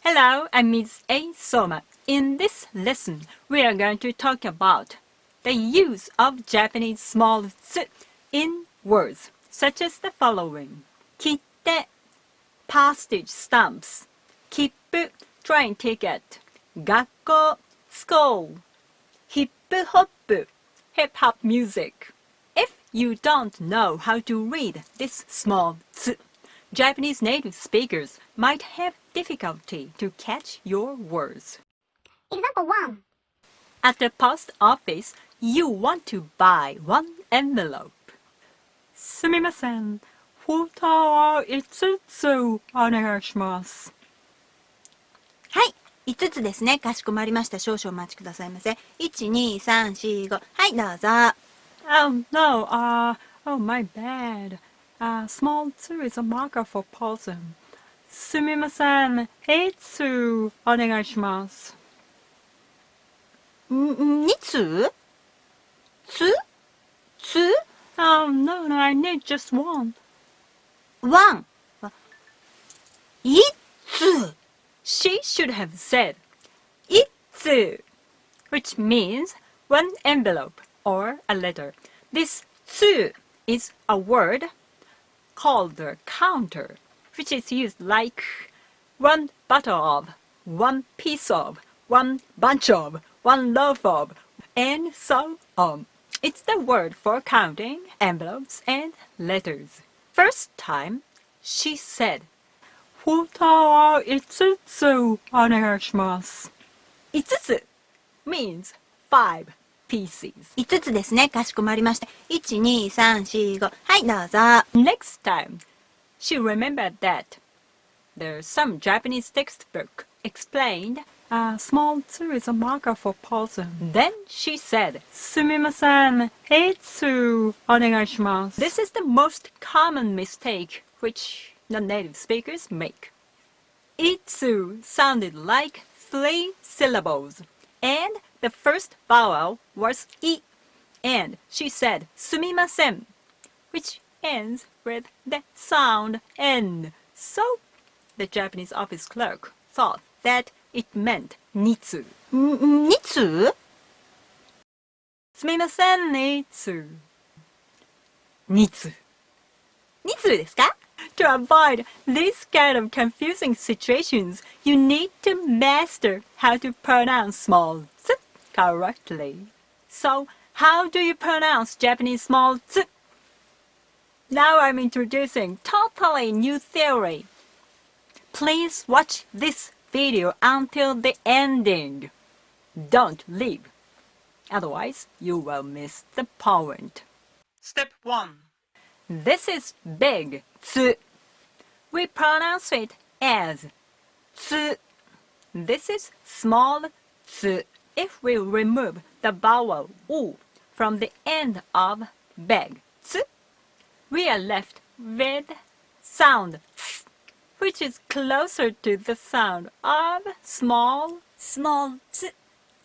Hello, I'm Ms. A. Soma. In this lesson, we are going to talk about the use of Japanese small tsu in words, such as the following. 切手 postage stamps, 切符 train ticket, 学校 school, ヒップホップ hip hop music. If you don't know how to read this small tsu, Japanese native speakers might have difficulty to catch your words. Example 1. At the post office, you want to buy one envelope. すみません。フォータは5つお願いします。はい、5つですね。かしこまりました。少々お待ちくださいませ。1、2、3、4、5。はい、どうぞ。Oh no, oh my bad. Small two is a marker for pausing. すみません。5つお願いします。2つつ Oh no, I need just one. 1 1つ She should have said 1つ, which means one envelope or a letter. This つ is a word called the counter, which is used like one bottle of, one piece of, one bunch of, one loaf of, and so on. It's the word for counting envelopes and letters. First time, she said, フォータは5つお願いします。5つ means 5 pieces. 5つですね。かしこまりました。1、2、3、4、5。はい、どうぞ。Next time, she remembered that there's some Japanese textbook explained small two is a marker for pausing. Then she said, すみません。5つお願いします。This is the most common mistake which non-native speakers make. 5つ sounded like 3 syllables, and the first vowel was I, and she said すみません, which ends with the sound N. So the Japanese office clerk thought that it meant 2つ. 2つすみません、2つ. 2つ. 2つですか To avoid this kind of confusing situations, you need to master how to pronounce small z correctly. So, how do you pronounce Japanese small z? Now I'm introducing totally new theory. Please watch this video until the ending. Don't leave. Otherwise, you will miss the point. Step 1. This is big tsu. We pronounce it as tsu. This is small tsu. If we remove the vowel u from the end of big tsu, we are left with sound ts, which is closer to the sound of small tsu.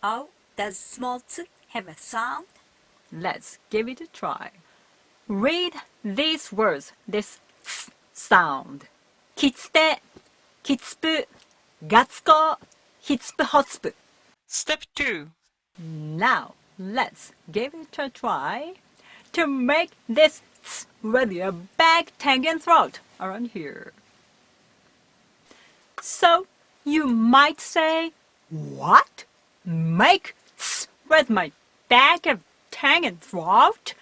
Oh, does small tsu have a sound? Let's give it a try. Read these words, this ts sound. きつて、きつぷ、がつこ、ひつぷほつぷ. Step 2. Now, let's give it a try to make this ts with your back, tongue, and throat around here. So, you might say, what? Make ts with my back of tongue and throat?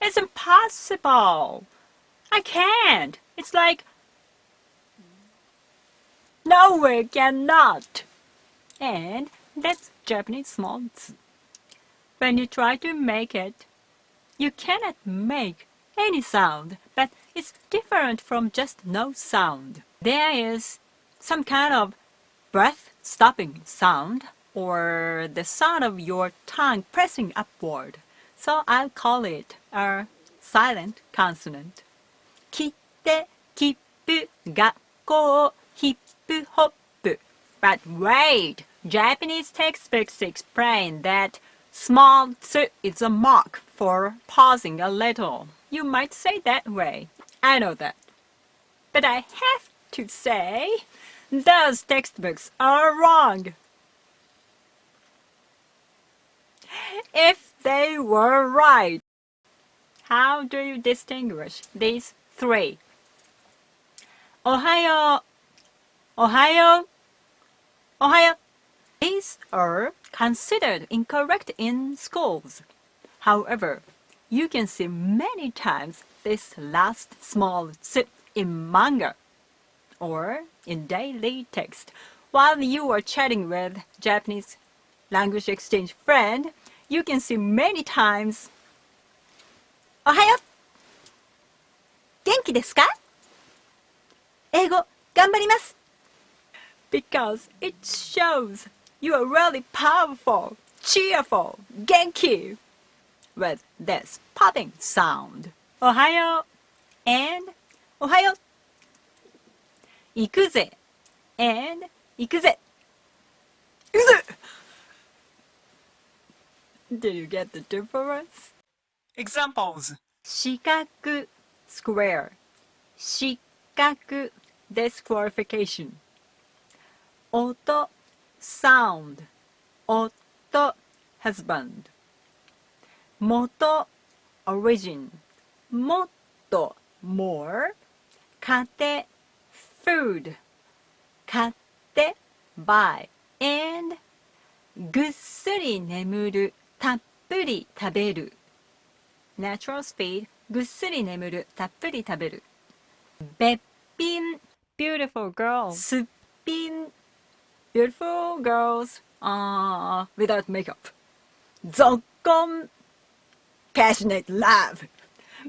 It's impossible. I can't. It's like, no, we cannot. And that's Japanese small tsu. When you try to make it, you cannot make any sound, but it's different from just no sound. There is some kind of breath-stopping sound, or the sound of your tongue pressing upward. So I'll call it a silent consonant. きて、きっぷ、学校、ヒップホップ. But wait! Japanese textbooks explain that small tsu is a mark for pausing a little. You might say that way. I know that. But I have to say Those textbooks are wrong. If they were right, how do you distinguish these three? Ohayo, Ohayo, Ohayo. These are considered incorrect in schools. However, you can see many times this last small tsu in manga or in daily text. While you are chatting with Japanese language exchange friend, you can see many times おはよう元気ですか英語頑張ります because it shows you are really powerful, cheerful, genki with this popping sound. Ohayo and おはよう ikuze and 行くぜ Did you get the difference? Examples. 四角 square 四角 disqualification 音 sound 音 husband 元 origin もっと more 買って food 買って buy and ぐっすり眠るたっぷり食べる natural speed ぐっすり眠るたっぷり食べるべっぴん beautiful girl すっぴん beautiful girls without makeup ぞっこん passionate love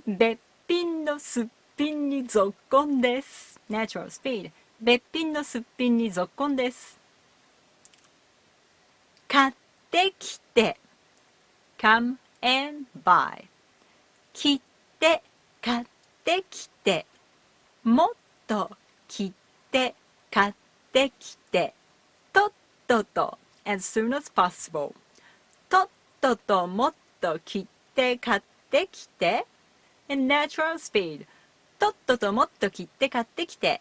べっぴんのすっぴんにぞっこんです natural speed べっぴんのすっぴんにぞっこんです買ってきて come and buy 切って買ってきてもっと切って買ってきてとっとと as soon as possible とっとともっと切って買ってきて in natural speed とっとともっと切って買ってきて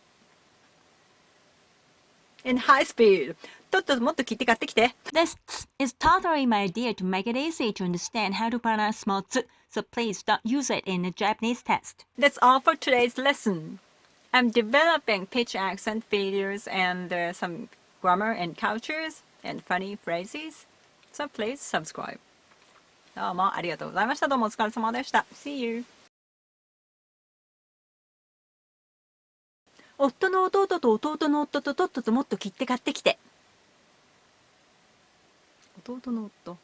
in high speed とっとともっと切って買ってきて This is totally my idea to make it easy to understand how to pronounce small z, so please don't use it in the Japanese test. That's all for today's lesson. I'm developing pitch accent videos and some grammar and cultures and funny phrases. So please subscribe. どうもありがとうございました。どうもお疲れ様でした。See you! 夫の弟と弟の夫ととっとともっと切って買ってきて。弟の夫。